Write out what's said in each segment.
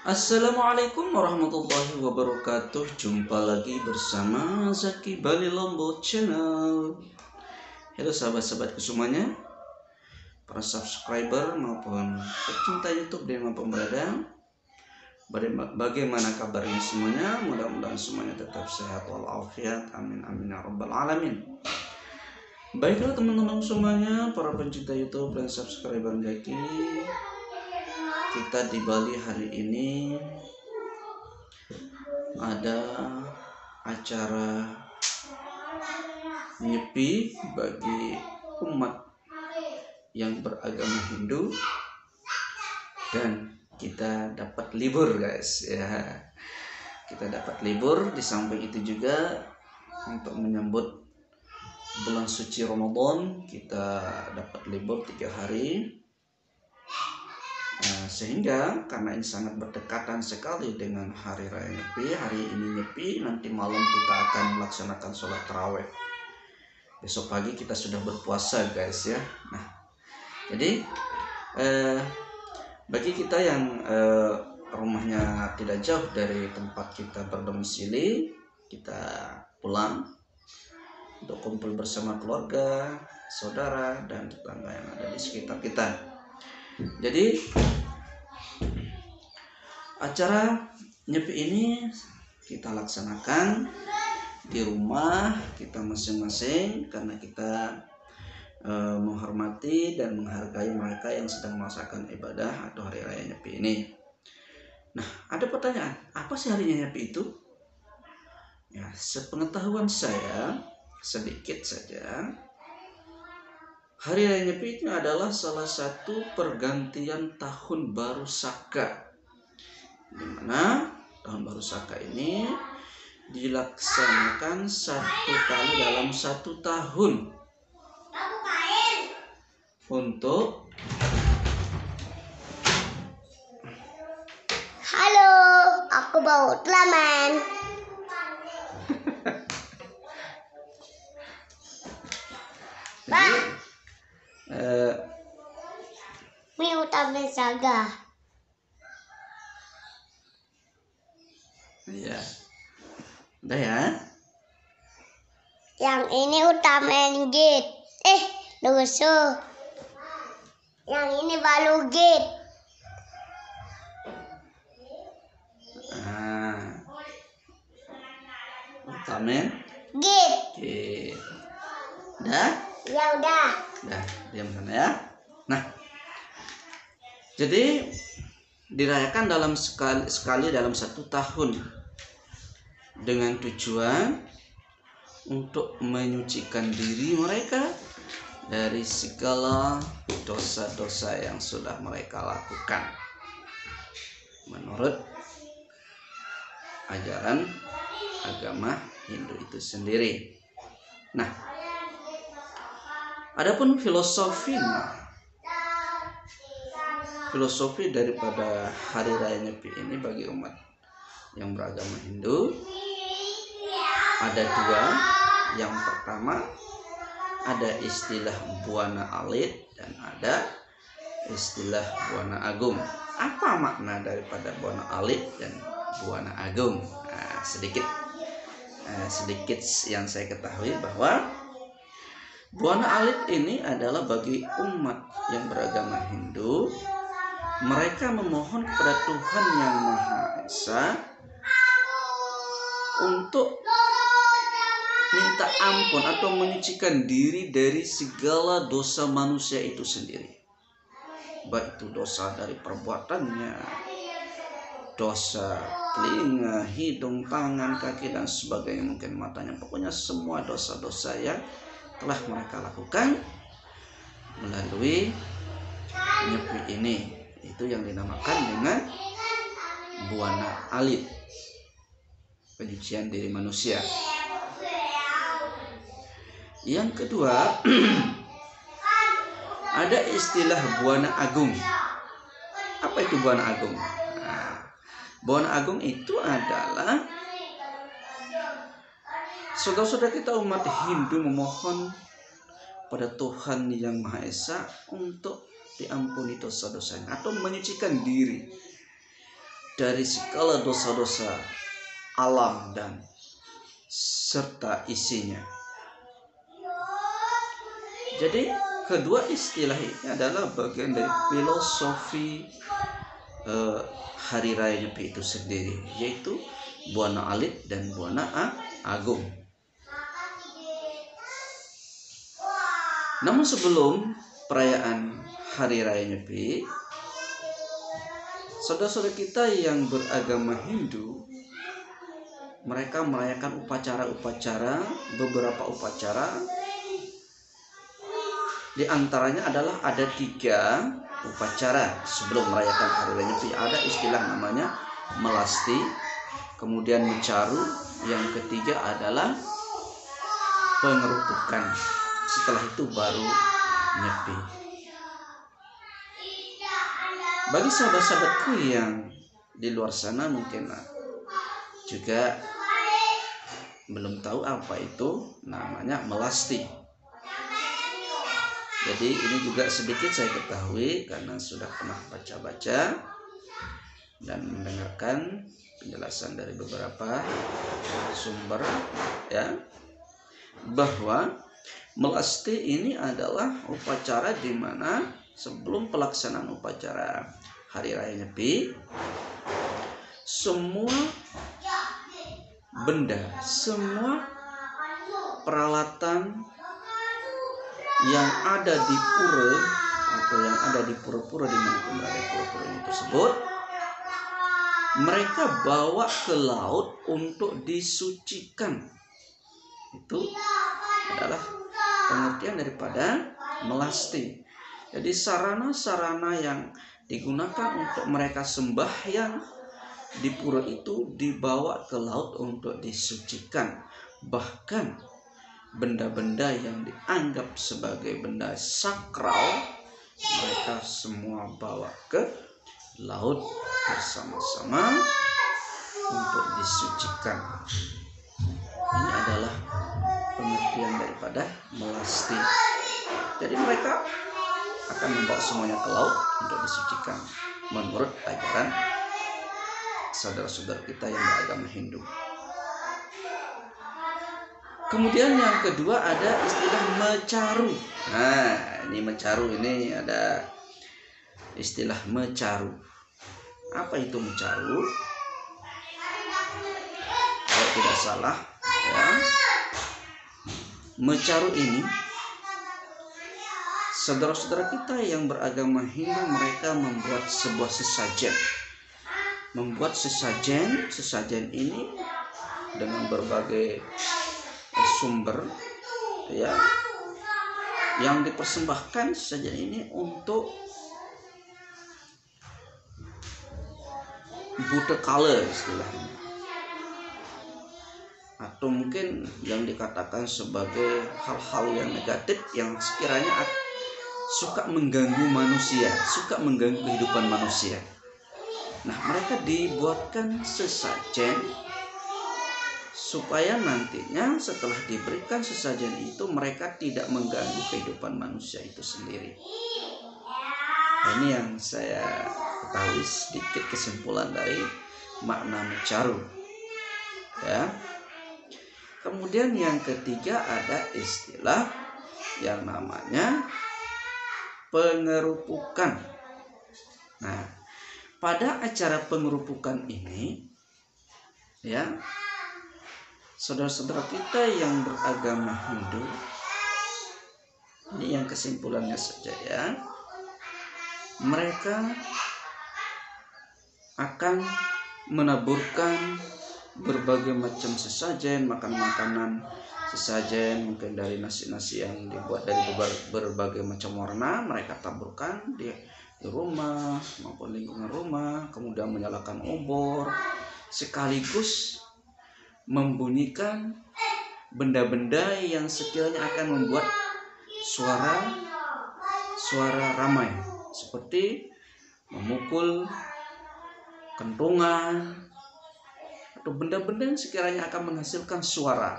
Assalamualaikum warahmatullahi wabarakatuh. Jumpa lagi bersama Zaki Bali Lombok Channel. Halo sahabat-sahabatku semuanya, para subscriber maupun pecinta YouTube dimanapun berada. Bagaimana kabarnya semuanya? Mudah-mudahan semuanya tetap sehat walafiat. Amin amin ya rabbal alamin. Baiklah teman-teman semuanya, para pencinta YouTube dan subscriber Zaki, kita di Bali hari ini ada acara nyepi bagi umat yang beragama Hindu, dan kita dapat libur guys ya. Kita dapat libur, di samping itu juga untuk menyambut bulan suci Ramadan kita dapat libur 3 hari. Sehingga karena ini sangat berdekatan sekali dengan hari raya Nyepi, hari ini Nyepi, nanti malam kita akan melaksanakan sholat taraweh. Besok pagi kita sudah berpuasa guys ya. Nah, jadi bagi kita yang rumahnya tidak jauh dari tempat kita berdomisili, kita pulang untuk kumpul bersama keluarga, saudara, dan tetangga yang ada di sekitar kita. Jadi acara Nyepi ini kita laksanakan di rumah kita masing-masing karena kita menghormati dan menghargai mereka yang sedang merasakan ibadah atau hari raya Nyepi ini. Nah, ada pertanyaan, apa sih harinya Nyepi itu? Ya, sepengetahuan saya sedikit saja, hari raya Nyepi itu adalah salah satu pergantian tahun baru Saka, di mana tahun baru Saka ini dilaksanakan 1 kali dalam 1 tahun untuk halo, aku bawa Ultraman. jadi Ini Ultraman Saga. ya udah ya. Yang ini Ultraman Gate. Lusuh. Yang ini balu Gate. Ultraman Gate. oke, udah Ya udah. diam sana ya. Nah, jadi dirayakan dalam sekali dalam 1 tahun dengan tujuan untuk menyucikan diri mereka dari segala dosa-dosa yang sudah mereka lakukan menurut ajaran agama Hindu itu sendiri. Nah, adapun filosofi daripada hari raya Nyepi ini bagi umat yang beragama Hindu ada 2. Yang pertama, ada istilah Buana Alit dan ada istilah Buana Agung. Apa makna daripada Buana Alit dan Buana Agung? Sedikit yang saya ketahui bahwa Buana Alit ini adalah bagi umat yang beragama Hindu, mereka memohon kepada Tuhan Yang Maha Esa untuk minta ampun atau menyucikan diri dari segala dosa manusia itu sendiri, baik itu dosa dari perbuatannya, dosa telinga, hidung, tangan, kaki, dan sebagainya, mungkin matanya, pokoknya semua dosa-dosa yang telah mereka lakukan melalui Nyepi ini. Itu yang dinamakan dengan Buana Alit, penyucian diri manusia. Yang kedua, ada istilah Buana Agung. Apa itu Buana Agung? Buana Agung itu adalah saudara-saudara kita umat Hindu memohon pada Tuhan Yang Maha Esa untuk diampuni dosa-dosanya atau menyucikan diri dari segala dosa-dosa alam dan serta isinya. Jadi kedua istilah ini adalah bagian dari filosofi Hari Raya Nyepi itu sendiri, yaitu Buana Alit dan Buana Agung. Namun sebelum perayaan Hari Raya Nyepi, saudara-saudara kita yang beragama Hindu, mereka merayakan beberapa upacara. Di antaranya adalah ada 3 upacara sebelum merayakan Hari Raya Nyepi. Ada istilah namanya melasti, kemudian mencaru, yang ketiga adalah pengerupukan. Setelah itu baru nyepi. Bagi sahabat-sahabatku yang di luar sana mungkin juga belum tahu apa itu namanya melasti. Jadi ini juga sedikit saya ketahui karena sudah pernah baca-baca dan mendengarkan penjelasan dari beberapa sumber, ya, bahwa melasti ini adalah upacara di mana sebelum pelaksanaan upacara Hari Raya Nyepi, semua benda, semua peralatan yang ada di pura atau yang ada di pura-pura dimanapun berada pura-pura ini tersebut, mereka bawa ke laut untuk disucikan. Itu adalah pengertian daripada melasti. Jadi sarana-sarana yang digunakan untuk mereka sembahyang di pura itu dibawa ke laut untuk disucikan. Bahkan benda-benda yang dianggap sebagai benda sakral mereka semua bawa ke laut bersama-sama untuk disucikan. Ini adalah pengertian daripada melasti. Jadi mereka akan membawa semuanya ke laut untuk disucikan menurut ajaran saudara-saudara kita yang beragama Hindu. Kemudian yang kedua ada istilah mencaru. Nah, ini mencaru, ini ada istilah mencaru. Apa itu mencaru? Kalau tidak salah, ya, mencaru ini saudara-saudara kita yang beragama Hindu, mereka membuat sebuah sesajen. Membuat sesajen ini dengan berbagai sumber, ya, yang dipersembahkan sesajen ini untuk Buddha kala istilahnya, atau mungkin yang dikatakan sebagai hal-hal yang negatif yang sekiranya suka mengganggu manusia, suka mengganggu kehidupan manusia. Nah, mereka dibuatkan sesajen supaya nantinya setelah diberikan sesajen itu mereka tidak mengganggu kehidupan manusia itu sendiri. Ini yang saya ketahui sedikit kesimpulan dari makna mencaru, ya. Kemudian yang ketiga ada istilah yang namanya pengerupukan. Nah, pada acara pengerupukan ini, ya, saudara-saudara kita yang beragama Hindu, ini yang kesimpulannya saja, ya, mereka akan menaburkan berbagai macam sesajen, makanan-makanan sesajen, mungkin dari nasi-nasi yang dibuat dari berbagai macam warna, mereka taburkan di rumah maupun lingkungan rumah, kemudian menyalakan obor, sekaligus membunyikan benda-benda yang sekiranya akan membuat suara ramai, seperti memukul kentongan atau benda-benda yang sekiranya akan menghasilkan suara.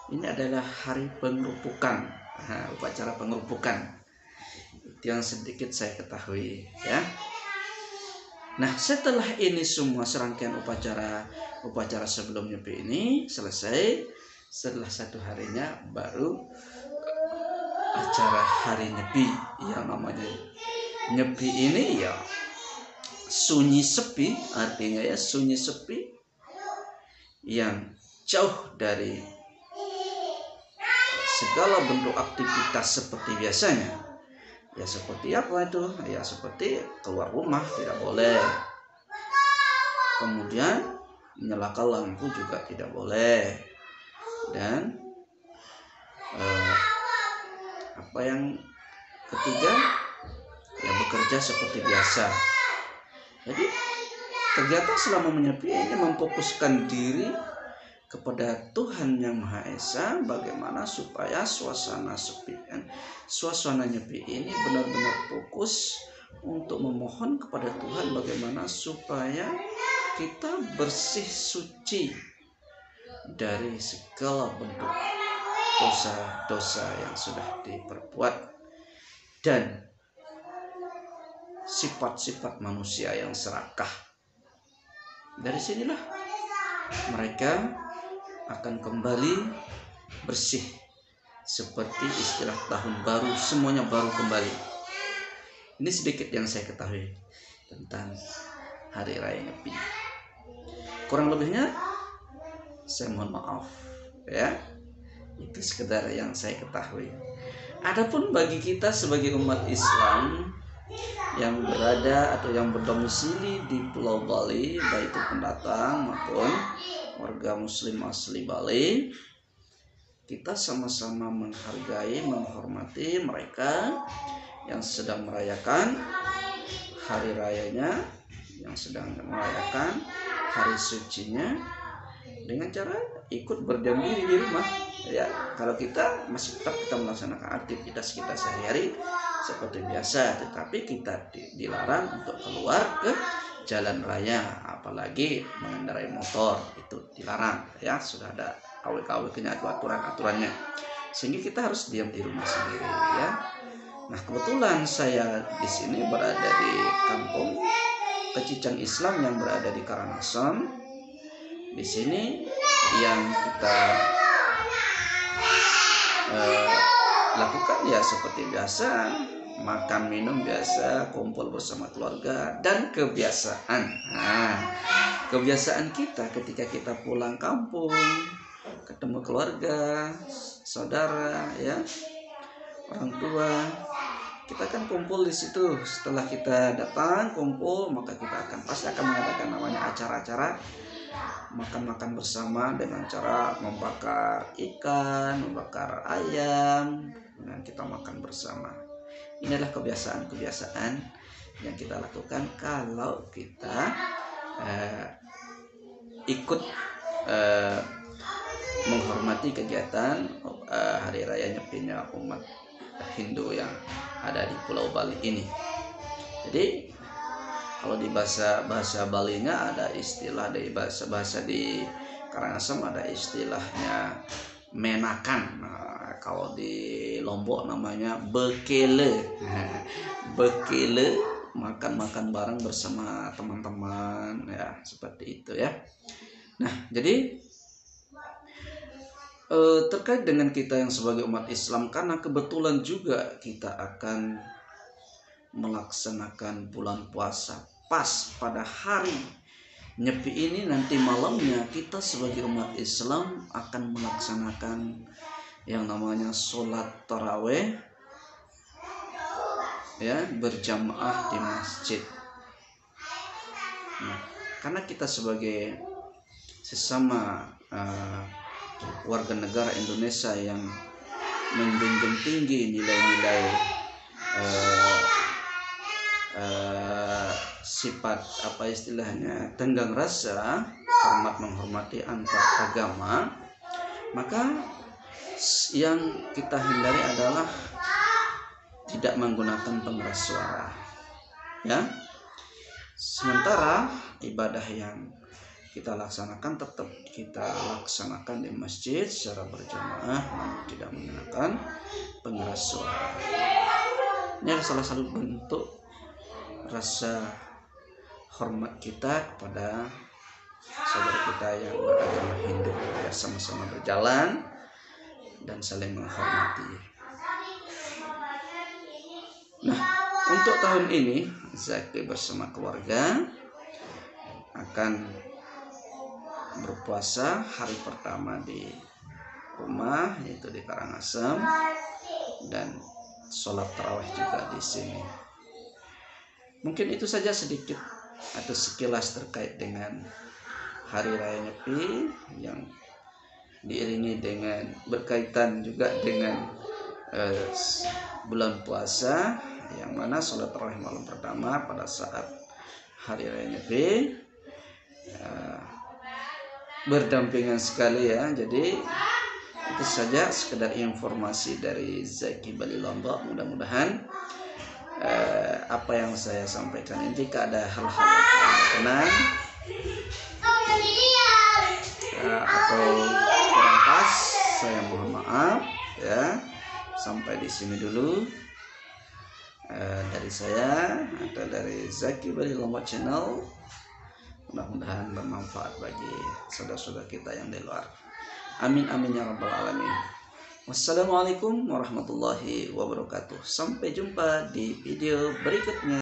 Ini adalah hari pengerupukan, upacara pengerupukan. Itu yang sedikit saya ketahui, ya. Nah, setelah ini semua serangkaian upacara sebelum nyepi ini selesai, setelah 1 harinya baru acara hari nyepi. Yang namanya nyepi ini ya sunyi sepi, artinya ya sunyi sepi yang jauh dari segala bentuk aktivitas seperti biasanya. Ya seperti apa itu? Ya seperti keluar rumah tidak boleh. Kemudian menyalakan lampu juga tidak boleh. Dan apa yang ketiga? Ya bekerja seperti biasa. Jadi kegiatan selama menyepi ini memfokuskan diri kepada Tuhan Yang Maha Esa, bagaimana supaya suasana nyepi ini benar-benar fokus untuk memohon kepada Tuhan bagaimana supaya kita bersih suci dari segala bentuk dosa-dosa yang sudah diperbuat dan sifat-sifat manusia yang serakah. Dari sinilah mereka akan kembali bersih, seperti istilah tahun baru, semuanya baru kembali. Ini sedikit yang saya ketahui tentang Hari Raya Nyepi. Kurang lebihnya saya mohon maaf ya. Itu sekedar yang saya ketahui. Adapun bagi kita sebagai umat Islam yang berada atau yang berdomisili di Pulau Bali, baik itu pendatang maupun warga muslim asli Bali, kita sama-sama menghargai, menghormati mereka yang sedang merayakan hari rayanya, yang sedang merayakan hari sucinya dengan cara ikut berdiam diri di rumah. Ya, kalau kita masih tetap kita melaksanakan aktivitas kita sehari-hari seperti biasa, tetapi kita dilarang untuk keluar ke jalan raya, apalagi mengendarai motor, itu dilarang ya. Sudah ada KW-KW-nya, aturan-aturannya, sehingga kita harus diam di rumah sendiri ya. Nah, kebetulan saya di sini berada di kampung Kecicang Islam yang berada di Karangasem. Di sini yang kita lakukan ya seperti biasa, makan minum biasa, kumpul bersama keluarga, dan kebiasaan. Nah, kebiasaan kita ketika kita pulang kampung, ketemu keluarga, saudara, ya, orang tua, kita kan kumpul di situ. Setelah kita datang kumpul, maka kita pasti akan mengadakan namanya acara-acara makan-makan bersama dengan cara membakar ikan, membakar ayam, dan kita makan bersama. Ini adalah kebiasaan-kebiasaan yang kita lakukan kalau kita ikut menghormati kegiatan Hari Raya Nyepinya umat Hindu yang ada di Pulau Bali ini. Jadi kalau di bahasa Balinya ada istilah, dari bahasa di Karangasem ada istilahnya menakan. Nah, kalau di Lombok namanya bekele. Bekele, makan-makan bareng bersama teman-teman ya, seperti itu ya. Nah, jadi terkait dengan kita yang sebagai umat Islam, karena kebetulan juga kita akan melaksanakan bulan puasa pas pada hari Nyepi ini, nanti malamnya kita sebagai umat Islam akan melaksanakan yang namanya sholat taraweh ya, berjamaah di masjid. Nah, karena kita sebagai sesama warga negara Indonesia yang menjunjung tinggi nilai-nilai sifat apa istilahnya tenggang rasa, hormat menghormati antar agama, maka yang kita hindari adalah tidak menggunakan pengeras suara ya. Sementara ibadah yang kita laksanakan tetap kita laksanakan di masjid secara berjamaah, namun tidak menggunakan pengeras suara. Ini adalah salah satu bentuk rasa hormat kita kepada saudara kita yang beragama Hindu, ya, sama-sama berjalan dan saling menghormati. Nah, untuk tahun ini Zaki bersama keluarga akan berpuasa hari pertama di rumah, yaitu di Karangasem, dan sholat tarawih juga di sini. Mungkin itu saja sedikit atau sekilas terkait dengan Hari Raya Nyepi yang diiringi dengan berkaitan juga dengan bulan puasa, yang mana sholat tarawih malam pertama pada saat Hari Raya Nyepi berdampingan sekali ya. Jadi itu saja sekedar informasi dari Zaki Bali Lombok. Mudah-mudahan apa yang saya sampaikan ini, jika ada hal-hal yang berkenan atau kurang pas, saya mohon maaf ya. Sampai di sini dulu dari saya atau dari Zaki Bali Lombok Channel. Mudah-mudahan bermanfaat bagi saudara-saudara kita yang di luar. Amin amin ya rabbal alamin. Wassalamualaikum warahmatullahi wabarakatuh. Sampai jumpa di video berikutnya.